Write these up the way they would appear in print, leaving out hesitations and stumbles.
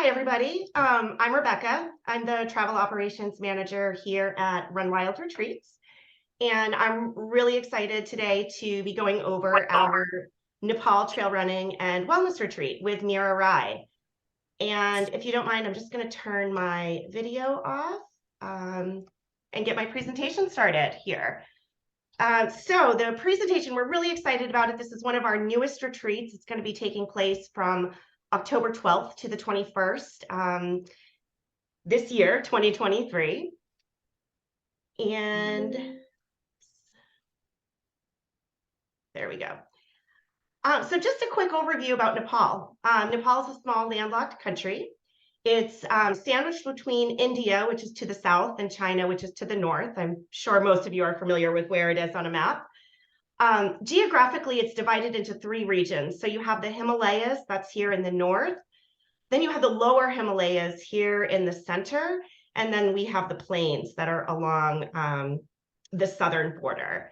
Hi, everybody. I'm Rebecca. I'm the travel operations manager here at Run Wild Retreats. And I'm really excited today to be going over our Nepal trail running and wellness retreat with Mira Rai. And if you don't mind, I'm just going to turn my video off and get my presentation started here. So the presentation, we're really excited about it. This is one of our newest retreats. It's going to be taking place from October 12th to the 21st this year, 2023. And there we go. So just a quick overview about Nepal. Nepal is a small landlocked country. It's sandwiched between India, which is to the south, and China, which is to the north. I'm sure most of you are familiar with where it is on a map. Geographically, it's divided into three regions. So you have the Himalayas, that's here in the north. Then you have the lower Himalayas here in the center. And then we have the plains that are along the southern border.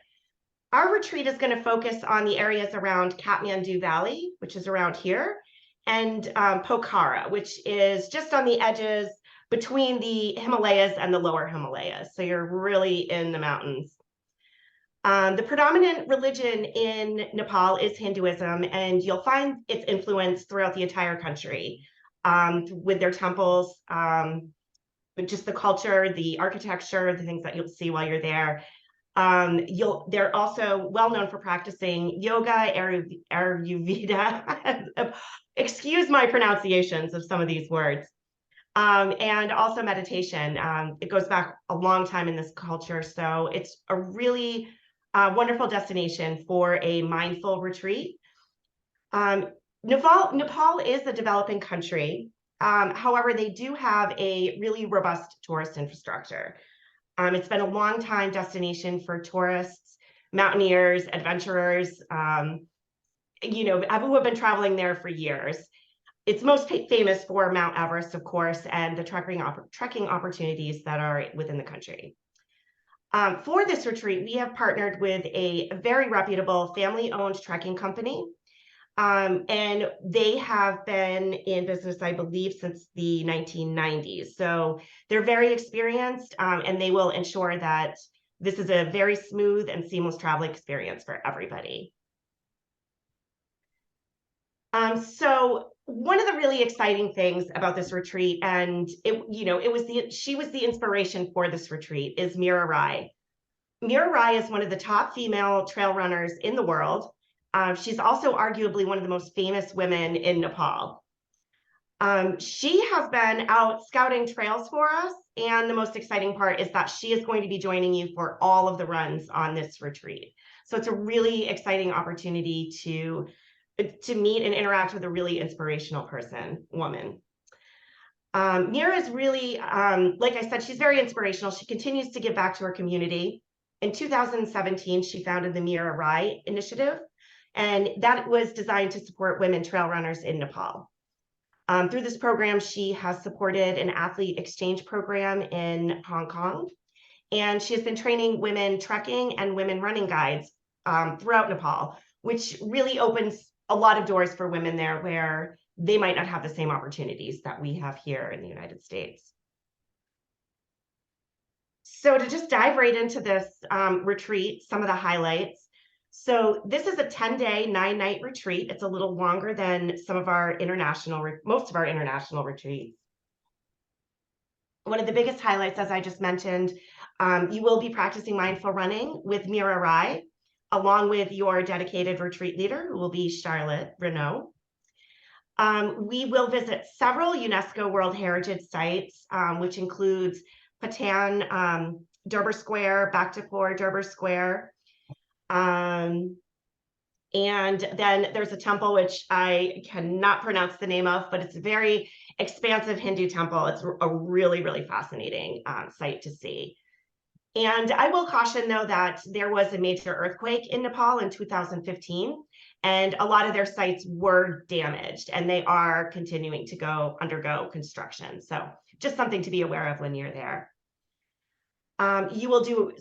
Our retreat is going to focus on the areas around Kathmandu Valley, which is around here, and Pokhara, which is just on the edges between the Himalayas and the lower Himalayas. So you're really in the mountains. The predominant religion in Nepal is Hinduism, and you'll find its influence throughout the entire country with their temples, but just the culture, the architecture, the things that you'll see while you're there. They're also well known for practicing yoga, Ayurveda, excuse my pronunciations of some of these words, and also meditation. It goes back a long time in this culture, so it's a really wonderful destination for a mindful retreat. Nepal is a developing country. However, they do have a really robust tourist infrastructure. It's been a long time destination for tourists, mountaineers, adventurers, who have been traveling there for years. It's most famous for Mount Everest, of course, and the trekking opportunities that are within the country. For this retreat, we have partnered with a very reputable family-owned trekking company. And they have been in business, I believe, since the 1990s. So they're very experienced, and they will ensure that this is a very smooth and seamless travel experience for everybody. So one of the really exciting things about this retreat, and she was the inspiration for this retreat, is Mira Rai. Mira Rai is one of the top female trail runners in the world. She's also arguably one of the most famous women in Nepal. She has been out scouting trails for us, and the most exciting part is that she is going to be joining you for all of the runs on this retreat. So it's a really exciting opportunity to meet and interact with a really inspirational woman. Mira is really, like I said, she's very inspirational. She continues to give back to her community. In 2017, she founded the Mira Rai initiative, and that was designed to support women trail runners in Nepal. Through this program, she has supported an athlete exchange program in Hong Kong, and she has been training women trekking and women running guides throughout Nepal, which really opens a lot of doors for women there where they might not have the same opportunities that we have here in the United States. So to just dive right into this retreat, some of the highlights. So this is a 10-day, 9-night retreat. It's a little longer than most of our international retreats. One of the biggest highlights, as I just mentioned, you will be practicing mindful running with Mira Rai, along with your dedicated retreat leader, who will be Charlotte Renaud. We will visit several UNESCO World Heritage Sites, which includes Patan, Durbar Square, Bhaktapur, Durbar Square. And then there's a temple, which I cannot pronounce the name of, but it's a very expansive Hindu temple. It's a really, really fascinating site to see. And I will caution, though, that there was a major earthquake in Nepal in 2015, and a lot of their sites were damaged, and they are continuing to undergo construction. So just something to be aware of when you're there. You will do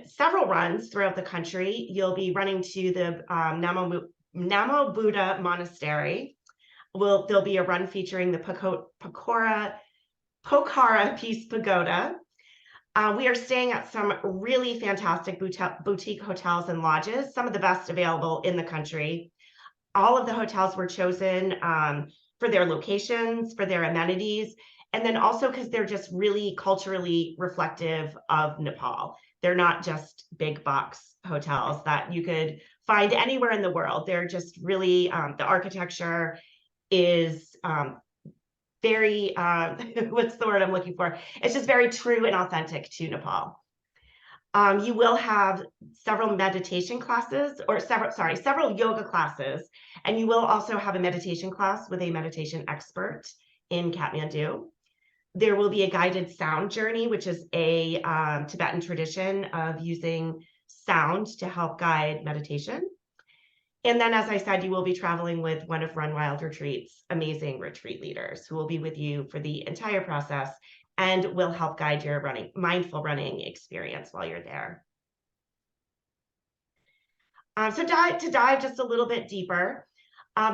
several runs throughout the country. You'll be running to the Namo Buddha Monastery. There'll be a run featuring the Pokhara Peace Pagoda. We are staying at some really fantastic boutique hotels and lodges, some of the best available in the country. All of the hotels were chosen for their locations, for their amenities, and then also because they're just really culturally reflective of Nepal. They're not just big box hotels that you could find anywhere in the world. They're just really, the architecture is very, what's the word I'm looking for? It's just very true and authentic to Nepal. You will have several meditation classes, or several yoga classes, and you will also have a meditation class with a meditation expert in Kathmandu. There will be a guided sound journey, which is a Tibetan tradition of using sound to help guide meditation. And then, as I said, you will be traveling with one of Run Wild Retreat's amazing retreat leaders who will be with you for the entire process and will help guide your mindful running experience while you're there. To dive just a little bit deeper,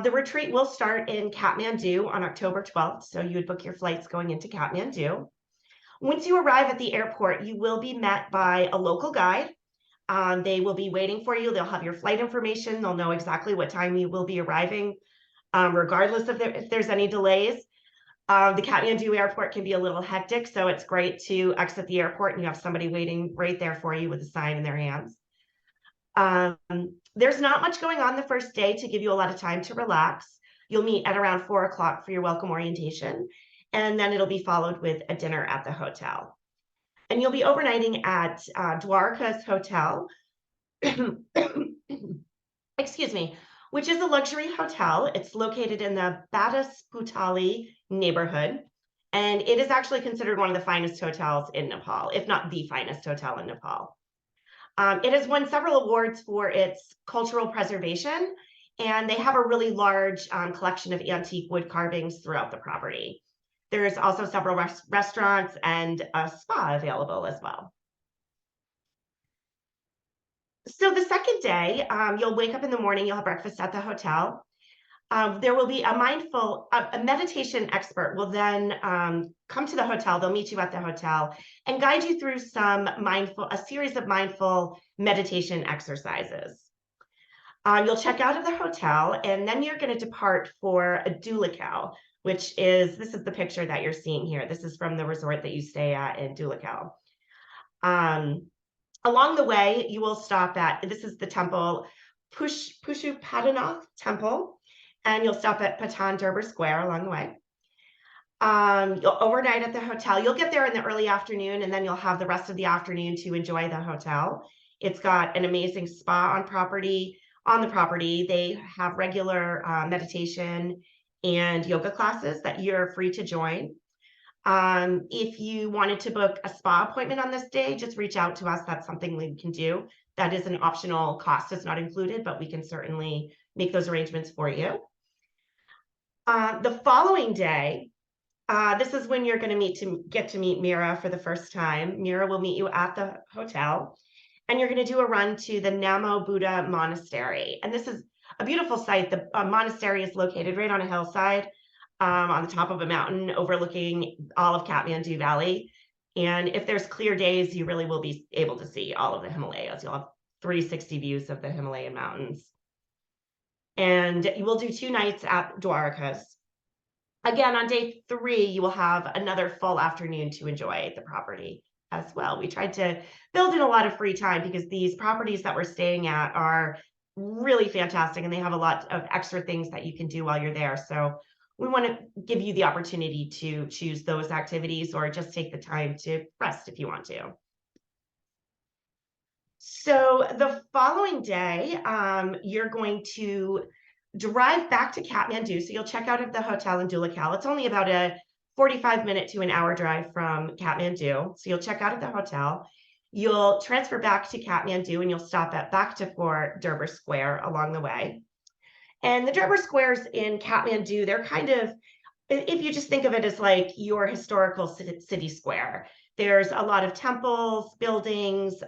the retreat will start in Kathmandu on October 12th. So you would book your flights going into Kathmandu. Once you arrive at the airport, you will be met by a local guide. They will be waiting for you. They'll have your flight information. They'll know exactly what time you will be arriving, regardless of if there's any delays. The Kathmandu airport can be a little hectic, so it's great to exit the airport and you have somebody waiting right there for you with a sign in their hands. There's not much going on the first day to give you a lot of time to relax. You'll meet at around 4 o'clock for your welcome orientation, and then it'll be followed with a dinner at the hotel. And you'll be overnighting at Dwarka's Hotel, excuse me, which is a luxury hotel. It's located in the Badasputali neighborhood, and it is actually considered one of the finest hotels in Nepal, if not the finest hotel in Nepal. It has won several awards for its cultural preservation, and they have a really large collection of antique wood carvings throughout the property. There's also several restaurants and a spa available as well. So the second day, you'll wake up in the morning, you'll have breakfast at the hotel. There will be a meditation expert will then come to the hotel. They'll meet you at the hotel and guide you through a series of mindful meditation exercises. You'll check out of the hotel, and then you're going to depart for a Dulakal, this is the picture that you're seeing here. This is from the resort that you stay at in Dulakal. Along the way, you will stop this is the temple, Pushupadanath Temple, and you'll stop at Patan Durbar Square along the way. You'll overnight at the hotel. You'll get there in the early afternoon, and then you'll have the rest of the afternoon to enjoy the hotel. It's got an amazing spa on the property. They have regular meditation and yoga classes that you're free to join. If you wanted to book a spa appointment on this day, just reach out to us. That's something we can do. That is an optional cost. It's not included, but we can certainly make those arrangements for you. The following day, this is when you're going to get to meet Mira for the first time. Mira will meet you at the hotel, and you're going to do a run to the Namo Buddha Monastery. And this is a beautiful site. The monastery is located right on a hillside on the top of a mountain overlooking all of Kathmandu Valley. And if there's clear days, you really will be able to see all of the Himalayas. You'll have 360 views of the Himalayan mountains. And you will do 2 nights at Dwarakas. Again, on day 3, you will have another full afternoon to enjoy the property as well. We tried to build in a lot of free time because these properties that we're staying at are really fantastic, and they have a lot of extra things that you can do while you're there. So we want to give you the opportunity to choose those activities or just take the time to rest if you want to. So the following day, you're going to drive back to Kathmandu. So you'll check out of the hotel in Dulakal. It's only about a 45-minute to an hour drive from Kathmandu. So you'll check out of the hotel. You'll transfer back to Kathmandu, and you'll stop at Bhaktapur Durbar Square along the way. And the Durbar Squares in Kathmandu, they're kind of, if you just think of it as like your historical city square, there's a lot of temples, buildings,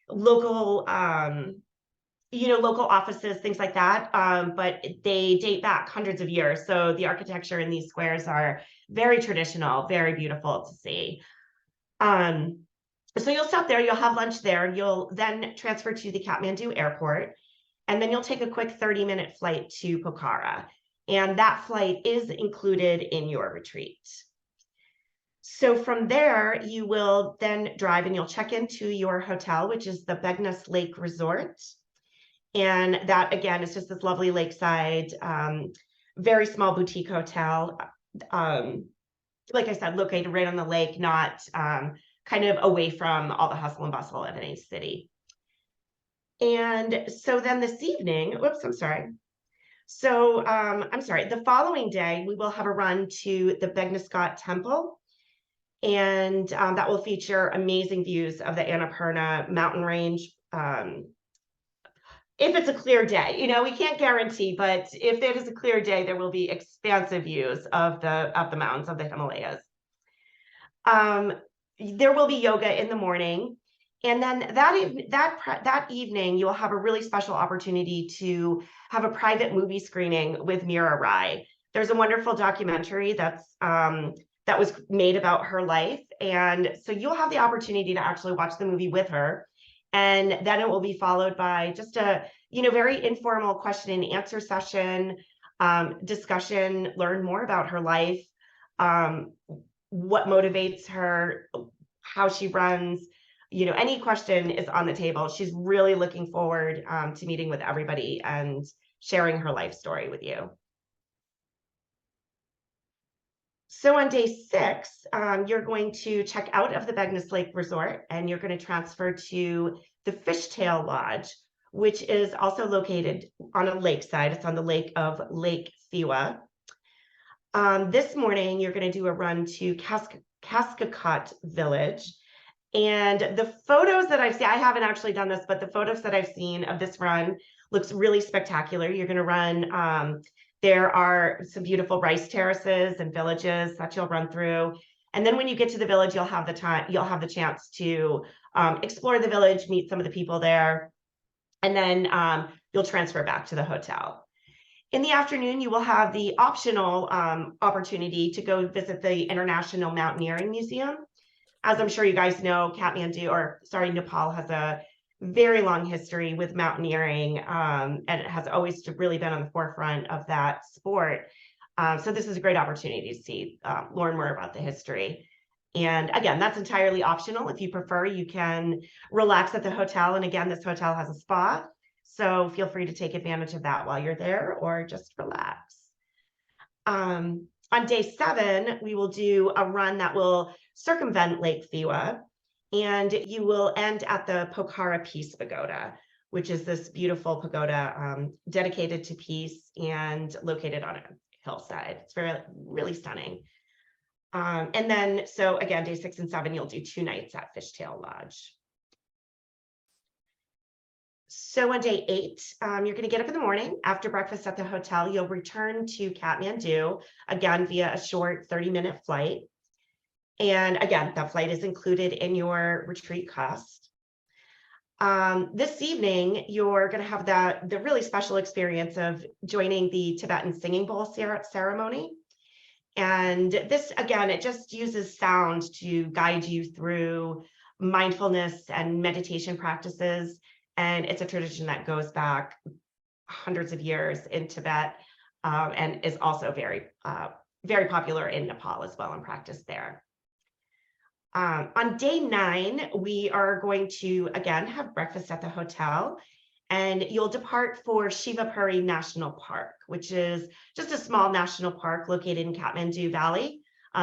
local local offices, things like that. But they date back hundreds of years. So the architecture in these squares are very traditional, very beautiful to see. So you'll stop there, you'll have lunch there, you'll then transfer to the Kathmandu airport, and then you'll take a quick 30-minute flight to Pokhara. And that flight is included in your retreat. So from there, you will then drive and you'll check into your hotel, which is the Begnus Lake Resort. And that, again, is just this lovely lakeside, very small boutique hotel. Like I said, located right on the lake, not kind of away from all the hustle and bustle of any city. And so then this evening, whoops, I'm sorry. So I'm sorry, the following day, we will have a run to the Begnascot Temple. And that will feature amazing views of the Annapurna mountain range. If it's a clear day, we can't guarantee, but if it is a clear day, there will be expansive views of the mountains of the Himalayas. There will be yoga in the morning. And then that evening, you'll have a really special opportunity to have a private movie screening with Mira Rai. There's a wonderful documentary that was made about her life. And so you'll have the opportunity to actually watch the movie with her. And then it will be followed by just a, very informal question and answer session, discussion, learn more about her life, what motivates her, how she runs, any question is on the table. She's really looking forward to meeting with everybody and sharing her life story with you. So on day 6, you're going to check out of the Begnus Lake Resort and you're going to transfer to the Fishtail Lodge, which is also located on a lakeside. It's on the lake of Lake Thewa. This morning, you're going to do a run to Kaskakot Village. And the photos that I've seen, I haven't actually done this, but the photos that I've seen of this run looks really spectacular. You're going to run, there are some beautiful rice terraces and villages that you'll run through. And then when you get to the village, you'll have the chance to explore the village, meet some of the people there, and then you'll transfer back to the hotel. In the afternoon, you will have the optional opportunity to go visit the International Mountaineering Museum. As I'm sure you guys know, Nepal has a very long history with mountaineering, and it has always really been on the forefront of that sport. So this is a great opportunity to see, learn more about the history. And again, that's entirely optional. If you prefer, you can relax at the hotel. And again, this hotel has a spa, so feel free to take advantage of that while you're there or just relax. On day 7, we will do a run that will circumvent Lake Thewa, and you will end at the Pokhara Peace Pagoda, which is this beautiful pagoda dedicated to peace and located on a hillside. It's really stunning. And then, so again, day 6 and 7, you'll do 2 nights at Fishtail Lodge. So on day 8, you're going to get up in the morning. After breakfast at the hotel, you'll return to Kathmandu, again, via a short 30-minute flight. And again, that flight is included in your retreat cost. This evening, you're going to have the really special experience of joining the Tibetan singing bowl ceremony. And this, again, it just uses sound to guide you through mindfulness and meditation practices. And it's a tradition that goes back hundreds of years in Tibet, and is also very, very popular in Nepal as well and practiced there. On day 9, we are going to, again, have breakfast at the hotel, and you'll depart for Shivapuri National Park, which is just a small national park located in Kathmandu Valley,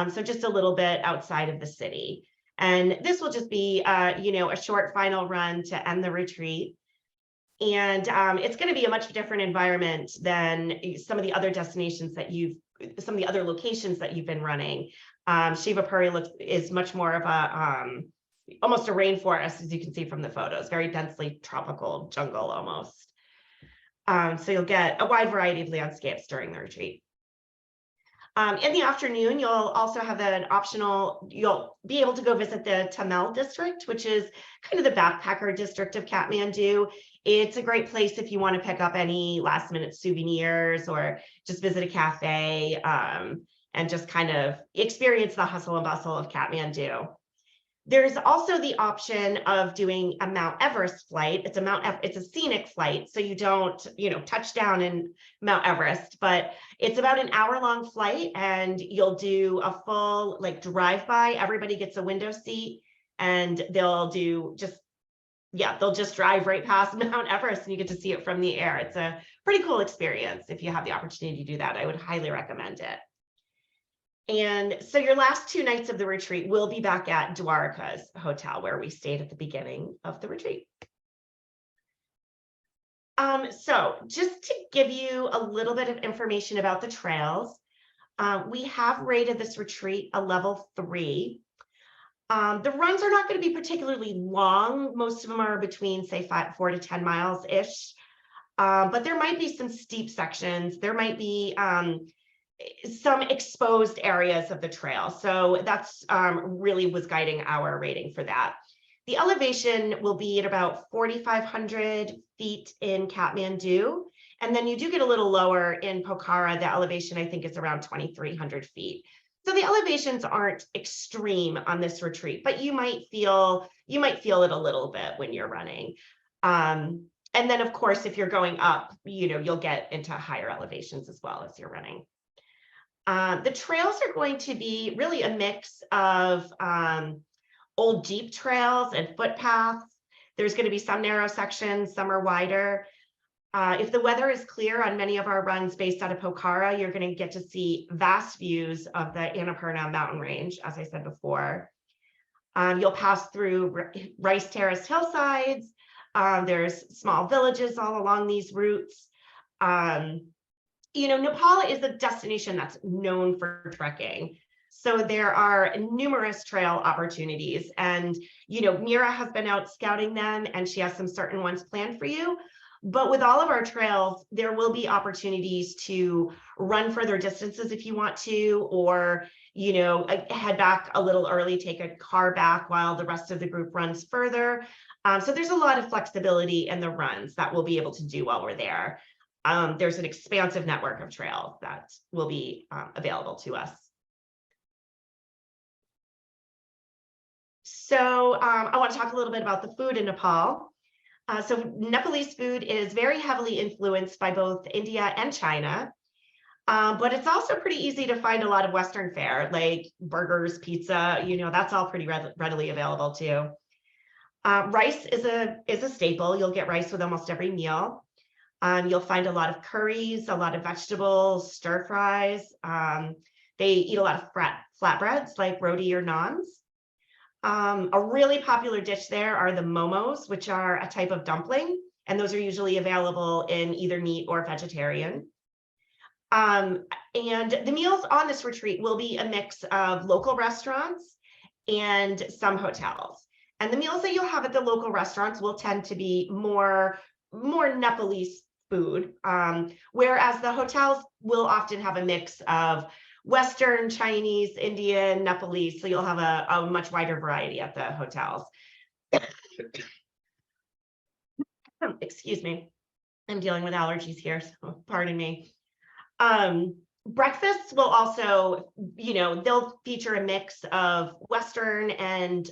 so just a little bit outside of the city. And this will just be, a short final run to end the retreat. And it's going to be a much different environment than some of the other destinations that some of the other locations that you've been running. Shivapuri is much more of almost a rainforest, as you can see from the photos, very densely tropical jungle almost. So you'll get a wide variety of landscapes during the retreat. In the afternoon, you'll also have you'll be able to go visit the Tamil district, which is kind of the backpacker district of Kathmandu. It's a great place if you want to pick up any last minute souvenirs or just visit a cafe, and just kind of experience the hustle and bustle of Kathmandu. There's also the option of doing a Mount Everest flight. It's a scenic flight, so you don't, touch down in Mount Everest, but it's about an hour-long flight, and you'll do a full like drive-by. Everybody gets a window seat, and they'll just drive right past Mount Everest, and you get to see it from the air. It's a pretty cool experience. If you have the opportunity to do that, I would highly recommend it. And so your last 2 nights of the retreat will be back at Dwarka's hotel, where we stayed at the beginning of the retreat. So just to give you a little bit of information about the trails, we have rated this retreat a level 3. The runs are not going to be particularly long. Most of them are between, say, 4 to 10 miles-ish. But there might be some steep sections. There might be some exposed areas of the trail. So that's really was guiding our rating for that. The elevation will be at about 4,500 feet in Kathmandu. And then you do get a little lower in Pokhara. The elevation, I think, is around 2,300 feet. So the elevations aren't extreme on this retreat, but you might feel it a little bit when you're running. And then, of course, if you're going up, you'll get into higher elevations as well as you're running. The trails are going to be really a mix of old Jeep trails and footpaths. There's going to be some narrow sections, some are wider. If the weather is clear on many of our runs based out of Pokhara, you're going to get to see vast views of the Annapurna mountain range, as I said before. You'll pass through rice terraced hillsides. There's small villages all along these routes. Nepal is a destination that's known for trekking. So there are numerous trail opportunities, and, Mira has been out scouting them, and she has some certain ones planned for you. But with all of our trails, there will be opportunities to run further distances if you want to, or, head back a little early, take a car back while the rest of the group runs further. So there's a lot of flexibility in the runs that we'll be able to do while we're there. There's an expansive network of trails that will be available to us. So I want to talk a little bit about the food in Nepal. So Nepalese food is very heavily influenced by both India and China, but it's also pretty easy to find a lot of Western fare, like burgers, pizza, that's all pretty readily available too. Rice is a staple. You'll get rice with almost every meal. You'll find a lot of curries, a lot of vegetables, stir fries. They eat a lot of flatbreads like roti or naans. A really popular dish there are the momos, which are a type of dumpling, and those are usually available in either meat or vegetarian. And the meals on this retreat will be a mix of local restaurants and some hotels. And the meals that you'll have at the local restaurants will tend to be more Nepalese food, whereas the hotels will often have a mix of Western, Chinese, Indian, Nepalese, so you'll have a much wider variety at the hotels. Excuse me, I'm dealing with allergies here, so pardon me. Breakfasts will also, they'll feature a mix of Western and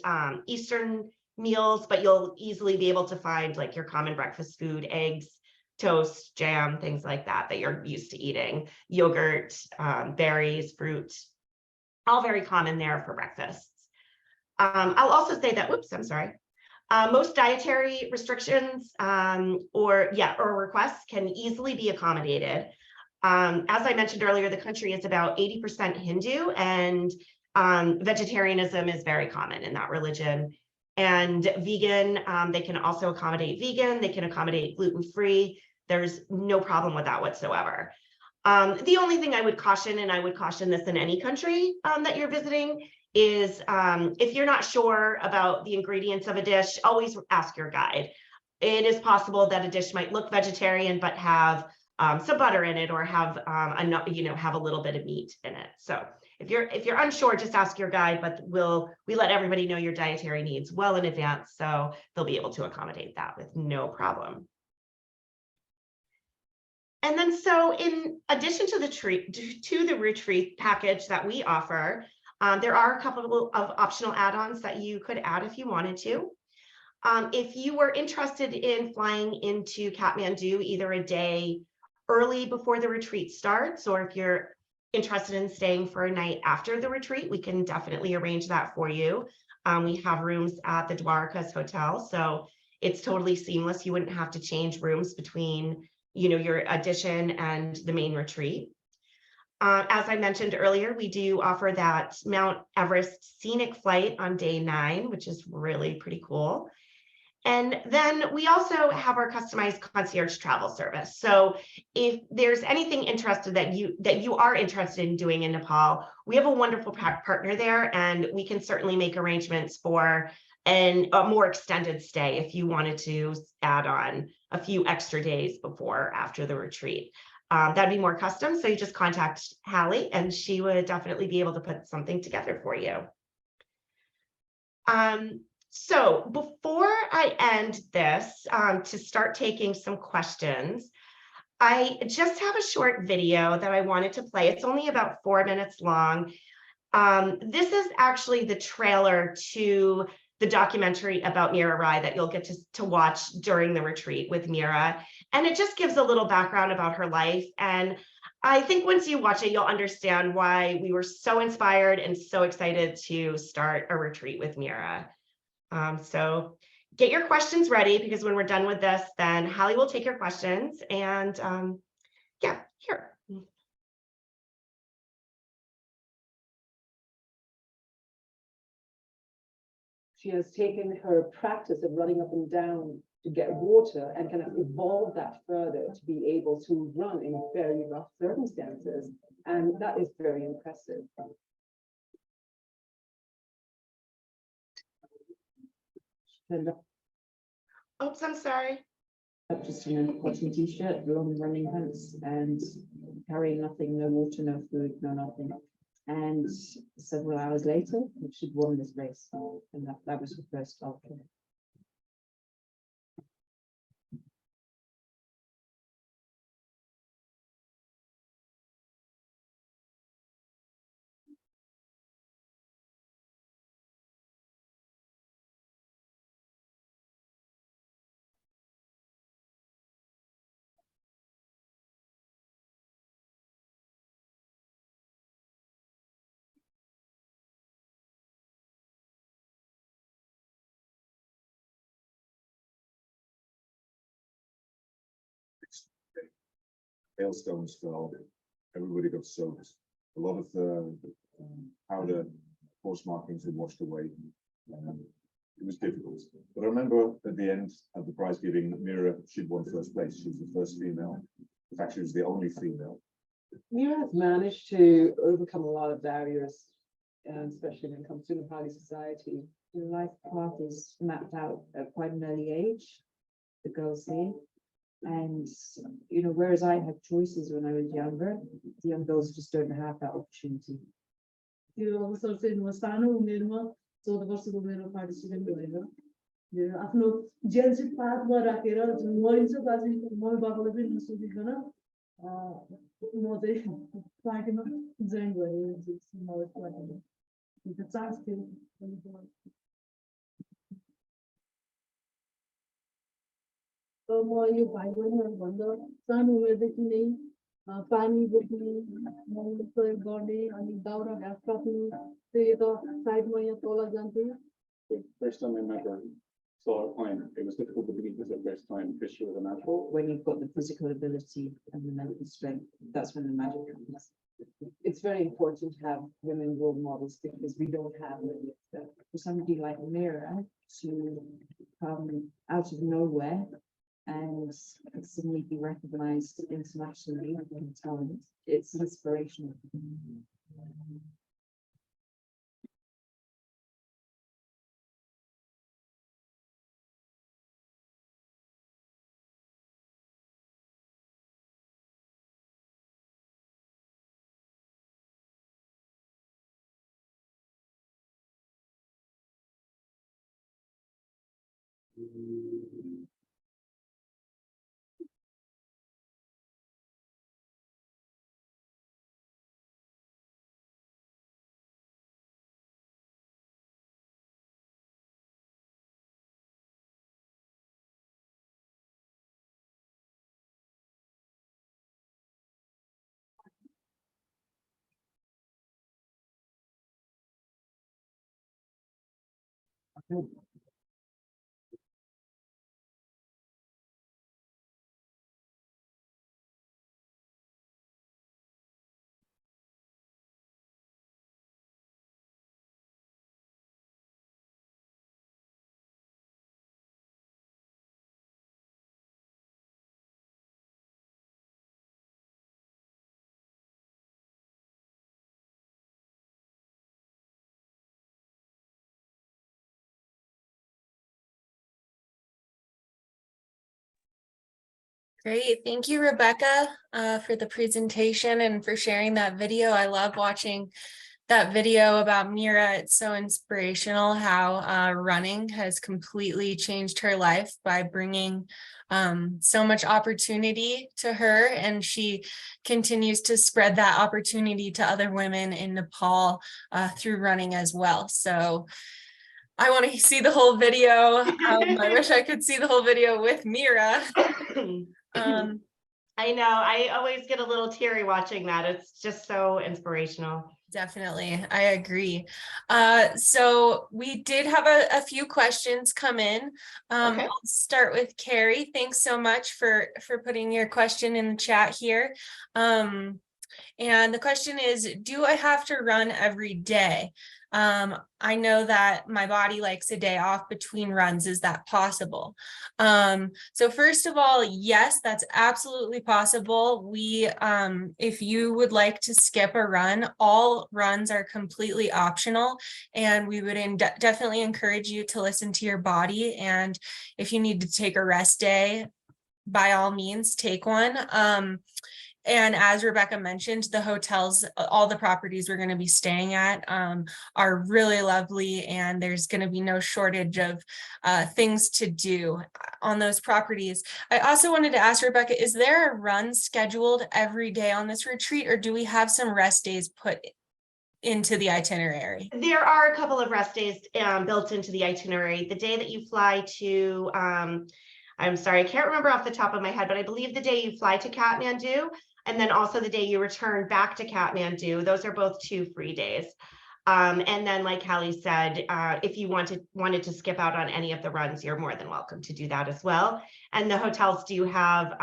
Eastern meals, but you'll easily be able to find like your common breakfast food, eggs, toast, jam, things like that you're used to eating, yogurt, berries, fruit, all very common there for breakfasts. I'll also say that, most dietary restrictions or requests can easily be accommodated. As I mentioned earlier, the country is about 80% Hindu, and vegetarianism is very common in that religion. And vegan, they can also accommodate vegan, they can accommodate gluten-free. There's no problem with that whatsoever. The only thing I would caution, and I would caution this in any country that you're visiting, is if you're not sure about the ingredients of a dish, always ask your guide. It is possible that a dish might look vegetarian, but have some butter in it, or have have a little bit of meat in it. So if you're unsure, just ask your guide, but we let everybody know your dietary needs well in advance, so they'll be able to accommodate that with no problem. And then so in addition to the retreat package that we offer, there are a couple of optional add-ons that you could add if you wanted to. If you were interested in flying into Kathmandu either a day early before the retreat starts, or if you're interested in staying for a night after the retreat, we can definitely arrange that for you. We have rooms at the Dwarakas Hotel, so it's totally seamless. You wouldn't have to change rooms between, your addition and the main retreat. As I mentioned earlier, we do offer that Mount Everest scenic flight on day 9, which is really pretty cool. And then we also have our customized concierge travel service. So if there's anything interested that you are interested in doing in Nepal, we have a wonderful partner there, and we can certainly make arrangements for a more extended stay if you wanted to add on a few extra days before or after the retreat. That'd be more custom. So you just contact Hallie and she would definitely be able to put something together for you. So before I end this, to start taking some questions, I just have a short video that I wanted to play. It's only about 4 minutes long. This is actually the trailer to the documentary about Mira Rai that you'll get to watch during the retreat with Mira. And it just gives a little background about her life. And I think once you watch it, you'll understand why we were so inspired and so excited to start a retreat with Mira. So get your questions ready, because when we're done with this, then Hallie will take your questions. And yeah, here. She has taken her practice of running up and down to get water and kind of evolved that further to be able to run in very rough circumstances. And that is very impressive. Oops, I'm sorry. Just in a cotton t-shirt, long running pants, and carrying nothing, no water, no food, no nothing. And several hours later, she'd won this race, and that was her first ultra. Hailstones fell, everybody got soaked. A lot of the powder horse markings were washed away. It was difficult. But I remember at the end of the prize giving, Mira, she'd won first place. She was the first female. In fact, she was the only female. Mira has managed to overcome a lot of barriers, especially when it comes to Nepali society. Her life path is mapped out at quite an early age, the girls say. And, whereas I had choices when I was younger, the young girls just don't have that opportunity. आफ्नो जेलसिप पाथमा राखेर मरिन्छ बाजी mummy बाबाले पनि नसोधिकन म चाहिँ पार्टीमा join गरेँ chance थियो म यो भाइ बहिनीहरूभन्दा सानो उमेरदेखि नै पानी बोक्ने प्रयोग गर्ने अनि दाउरा घाँस काट्ने त्यही त साइडमा यहाँ तल जान्थेँ. First time I met her, saw her climb. It was difficult to believe this at first time because she was a natural. When you've got the physical ability and the mental strength, that's when the magic comes. It's very important to have women role models because we don't have them. For somebody like Mira to come out of nowhere and suddenly be recognized internationally in talent, it's inspirational. Great. Thank you, Rebecca, for the presentation and for sharing that video. I love watching that video about Mira. It's so inspirational how running has completely changed her life by bringing so much opportunity to her, and she continues to spread that opportunity to other women in Nepal through running as well. So I want to see the whole video. I wish I could see the whole video with Mira. I know, I always get a little teary watching that. It's just so inspirational. Definitely, I agree. So we did have a few questions come in. Okay. I'll start with Carrie. Thanks so much for putting your question in the chat here. And the question is, do I have to run every day? I know that my body likes a day off between runs. Is that possible? So first of all, yes, that's absolutely possible. If you would like to skip a run, all runs are completely optional, and we would definitely encourage you to listen to your body. And if you need to take a rest day, by all means, take one. And as Rebecca mentioned, the hotels, all the properties we're going to be staying at are really lovely, and there's going to be no shortage of things to do on those properties. I also wanted to ask Rebecca, is there a run scheduled every day on this retreat, or do we have some rest days put into the itinerary? There are a couple of rest days built into the itinerary. The day that you fly to, I'm sorry, I can't remember off the top of my head, but I believe the day you fly to Kathmandu, and then also the day you return back to Kathmandu, those are both 2 free days. And then, like Hallie said, if you wanted to skip out on any of the runs, you're more than welcome to do that as well. And the hotels do have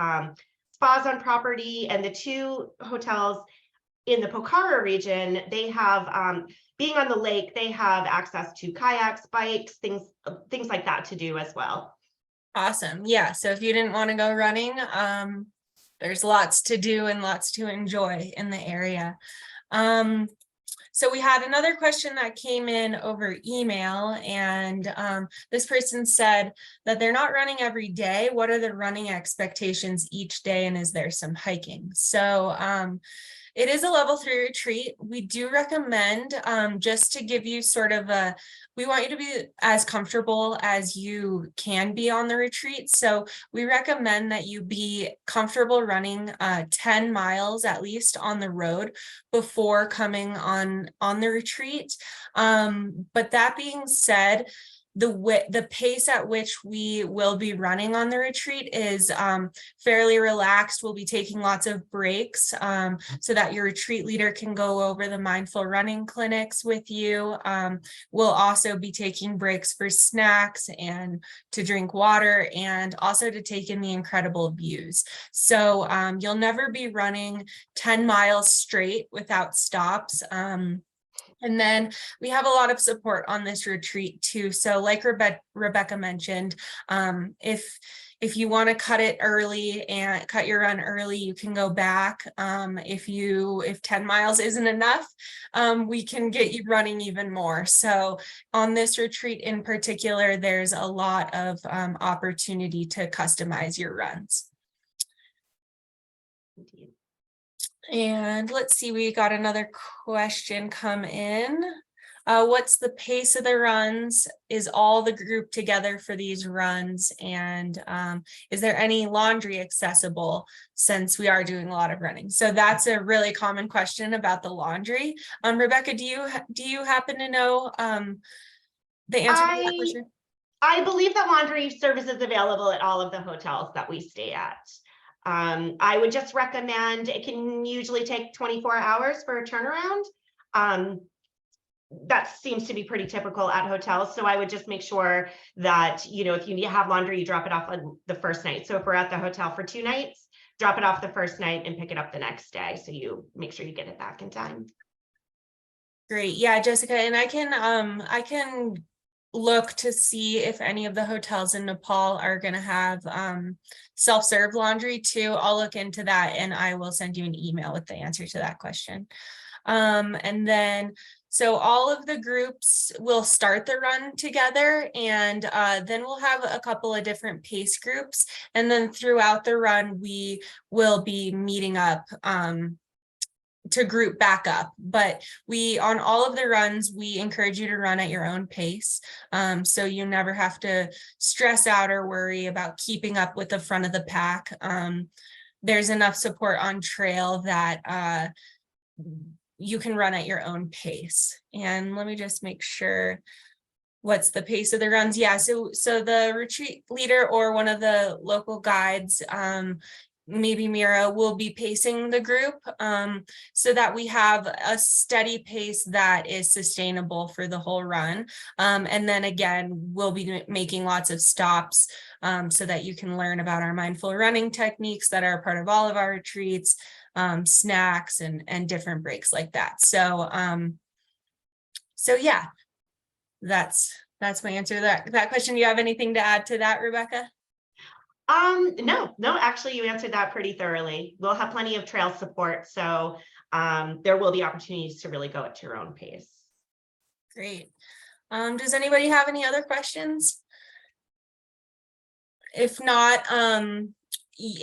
spas on property, and the 2 hotels in the Pokhara region, they have, being on the lake, they have access to kayaks, bikes, things like that to do as well. Awesome. Yeah. So if you didn't want to go running, there's lots to do and lots to enjoy in the area. So we had another question that came in over email, and this person said that they're not running every day. What are the running expectations each day, and is there some hiking? So it is a level 3 retreat. We do recommend, just to give you sort of we want you to be as comfortable as you can be on the retreat. So we recommend that you be comfortable running 10 miles at least on the road before coming on the retreat. But that being said, the pace at which we will be running on the retreat is fairly relaxed. We'll be taking lots of breaks so that your retreat leader can go over the mindful running clinics with you. We'll also be taking breaks for snacks and to drink water, and also to take in the incredible views. So you'll never be running 10 miles straight without stops. And then we have a lot of support on this retreat too. So like Rebecca mentioned, if you want to cut it early and cut your run early, you can go back. If 10 miles isn't enough, we can get you running even more. So on this retreat in particular, there's a lot of opportunity to customize your runs. Indeed. And let's see, we got another question come in. What's the pace of the runs? Is all the group together for these runs? And is there any laundry accessible, since we are doing a lot of running? So that's a really common question about the laundry. Rebecca, do you happen to know the answer to that question? I believe that laundry service is available at all of the hotels that we stay at. I would just recommend, it can usually take 24 hours for a turnaround. that seems to be pretty typical at hotels. So I would just make sure that, you know, if you have laundry, you drop it off on the first night. So if we're at the hotel for 2 nights, drop it off the first night and pick it up the next day. So you make sure you get it back in time. Great. Yeah, Jessica, and I can look to see if any of the hotels in Nepal are going to have self-serve laundry too. I'll look into that and I will send you an email with the answer to that question. And then, so all of the groups will start the run together, and then we'll have a couple of different pace groups. And then throughout the run, we will be meeting up to group back up. But on all of the runs, we encourage you to run at your own pace. So you never have to stress out or worry about keeping up with the front of the pack. There's enough support on trail that you can run at your own pace. And let me just make sure what's the pace of the runs. Yeah, so the retreat leader or one of the local guides, maybe Mira, will be pacing the group so that we have a steady pace that is sustainable for the whole run. And then again, we'll be making lots of stops so that you can learn about our mindful running techniques that are part of all of our retreats, snacks and different breaks like that. So yeah, that's my answer to that question. Do you have anything to add to that, Rebecca? No, actually you answered that pretty thoroughly. We'll have plenty of trail support. So there will be opportunities to really go at your own pace. Great. Does anybody have any other questions? If not,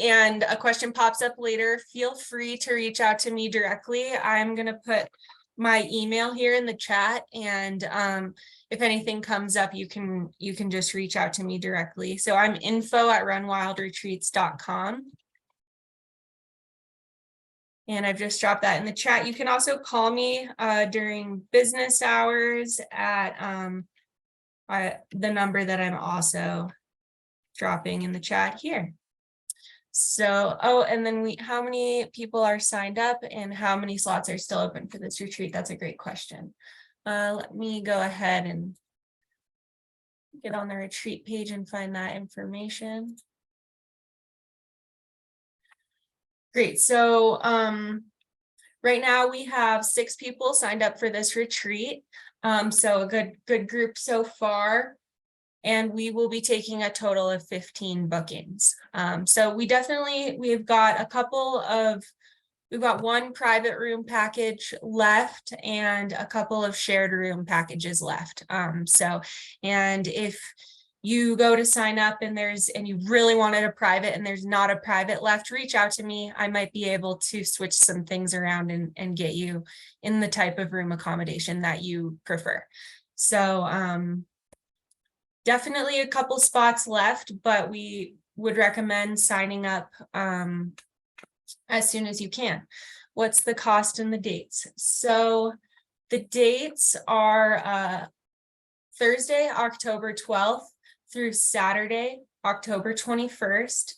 and a question pops up later, feel free to reach out to me directly. I'm going to put my email here in the chat, and if anything comes up, you can just reach out to me directly. So I'm info@runwildretreats.com. And I've just dropped that in the chat. You can also call me during business hours at the number that I'm also dropping in the chat here. So, oh, and then how many people are signed up and how many slots are still open for this retreat? That's a great question. Let me go ahead and get on the retreat page and find that information. Great. So right now we have 6 people signed up for this retreat. So a good group so far. And we will be taking a total of 15 bookings. So we've got we've got one private room package left and a couple of shared room packages left. And if you go to sign up and you really wanted a private and there's not a private left, reach out to me. I might be able to switch some things around and get you in the type of room accommodation that you prefer. So definitely a couple spots left, but we would recommend signing up as soon as you can. What's the cost and the dates? So the dates are Thursday, October 12th through Saturday, October 21st.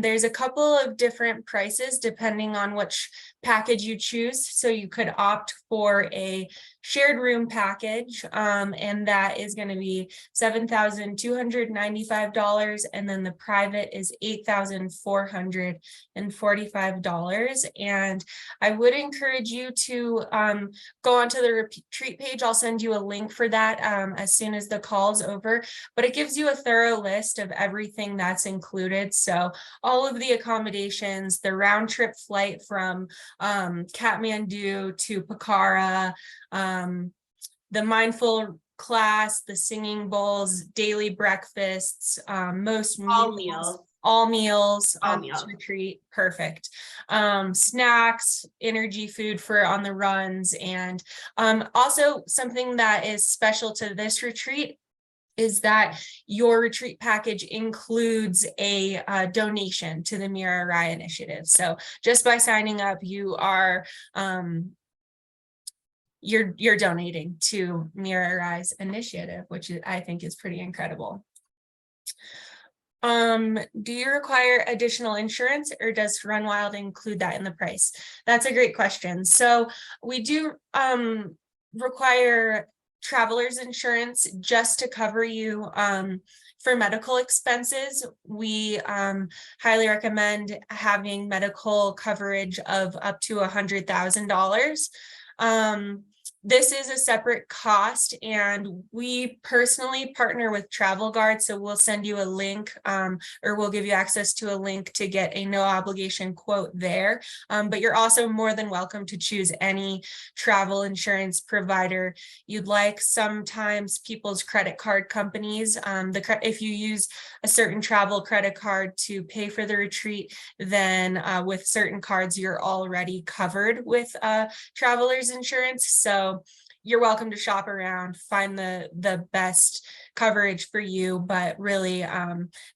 There's a couple of different prices depending on which package you choose. So you could opt for a shared room package, and that is going to be $7,295, and then the private is $8,445. And I would encourage you to go onto the retreat page. I'll send you a link for that as soon as the call's over, but it gives you a thorough list of everything that's included. So all of the accommodations, the round trip flight from Kathmandu to Pokhara, the mindful class, the singing bowls, daily breakfasts, most meals, all meals on this retreat. Perfect. Snacks, energy food for on the runs, and also something that is special to this retreat is that your retreat package includes a donation to the Mira Rai initiative. So just by signing up, you are you're donating to Mira Rai's initiative, which I think is pretty incredible. Do you require additional insurance, or does Run Wild include that in the price? That's a great question. So we do require traveler's insurance just to cover you for medical expenses. We highly recommend having medical coverage of up to $100,000. This is a separate cost, and we personally partner with Travel Guard, so we'll send you a link or we'll give you access to a link to get a no obligation quote there. But you're also more than welcome to choose any travel insurance provider you'd like. Sometimes people's credit card companies, if you use a certain travel credit card to pay for the retreat, then with certain cards, you're already covered with traveler's insurance. So you're welcome to shop around, find the best coverage for you, but really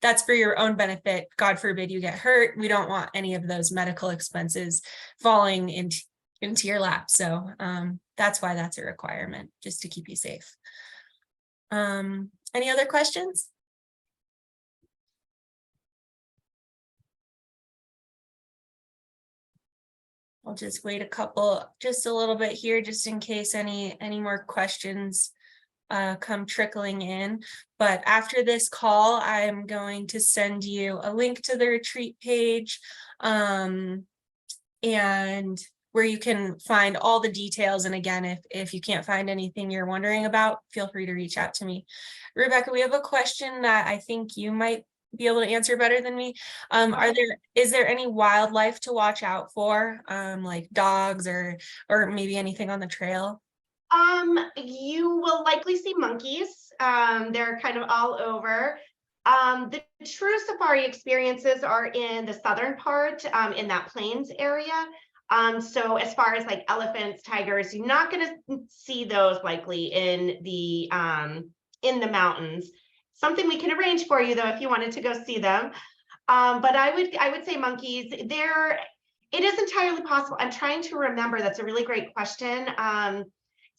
that's for your own benefit. God forbid you get hurt. We don't want any of those medical expenses falling into your lap. So that's why that's a requirement, just to keep you safe. Any other questions? I'll just wait just a little bit here, just in case any more questions come trickling in. But after this call, I'm going to send you a link to the retreat page and where you can find all the details. And again, if you can't find anything you're wondering about, feel free to reach out to me. Rebecca, we have a question that I think you might be able to answer better than me. Is there any wildlife to watch out for, like dogs or maybe anything on the trail? You will likely see monkeys. They're kind of all over. The true safari experiences are in the southern part, in that plains area. So as far as like elephants, tigers, you're not going to see those likely in the mountains. Something we can arrange for you though, if you wanted to go see them. But I would say monkeys. It is entirely possible. I'm trying to remember. That's a really great question.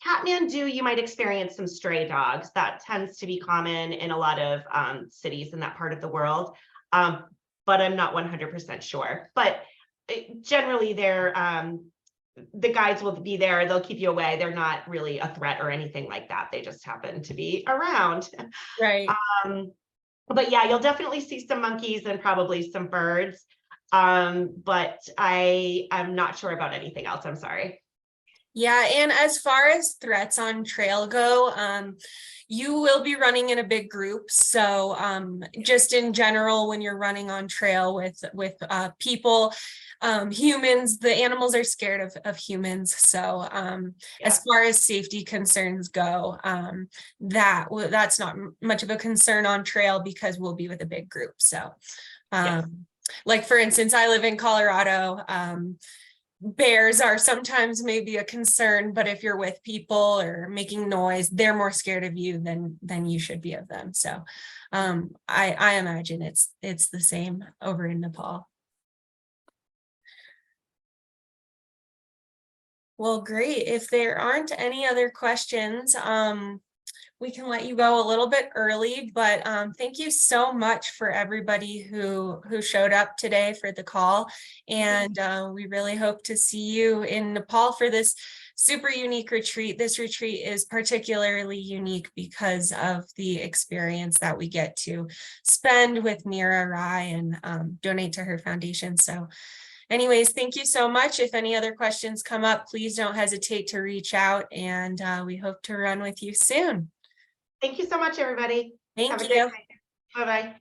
Kathmandu, you might experience some stray dogs. That tends to be common in a lot of cities in that part of the world. But I'm not 100% sure. But generally, the guides will be there. They'll keep you away. They're not really a threat or anything like that. They just happen to be around. Right. But yeah, you'll definitely see some monkeys and probably some birds. But I'm not sure about anything else. I'm sorry. Yeah, and as far as threats on trail go, you will be running in a big group. So just in general, when you're running on trail with people, humans, the animals are scared of humans. So as far as safety concerns go, that's not much of a concern on trail because we'll be with a big group. So like, for instance, I live in Colorado. Bears are sometimes maybe a concern, but if you're with people or making noise, they're more scared of you than you should be of them. So I imagine it's the same over in Nepal. Well, great. If there aren't any other questions, we can let you go a little bit early, but thank you so much for everybody who showed up today for the call. And we really hope to see you in Nepal for this super unique retreat. This retreat is particularly unique because of the experience that we get to spend with Mira Rai and donate to her foundation. So anyways, thank you so much. If any other questions come up, please don't hesitate to reach out, and we hope to run with you soon. Thank you so much, everybody. Thank Have a you. great night. Bye-bye.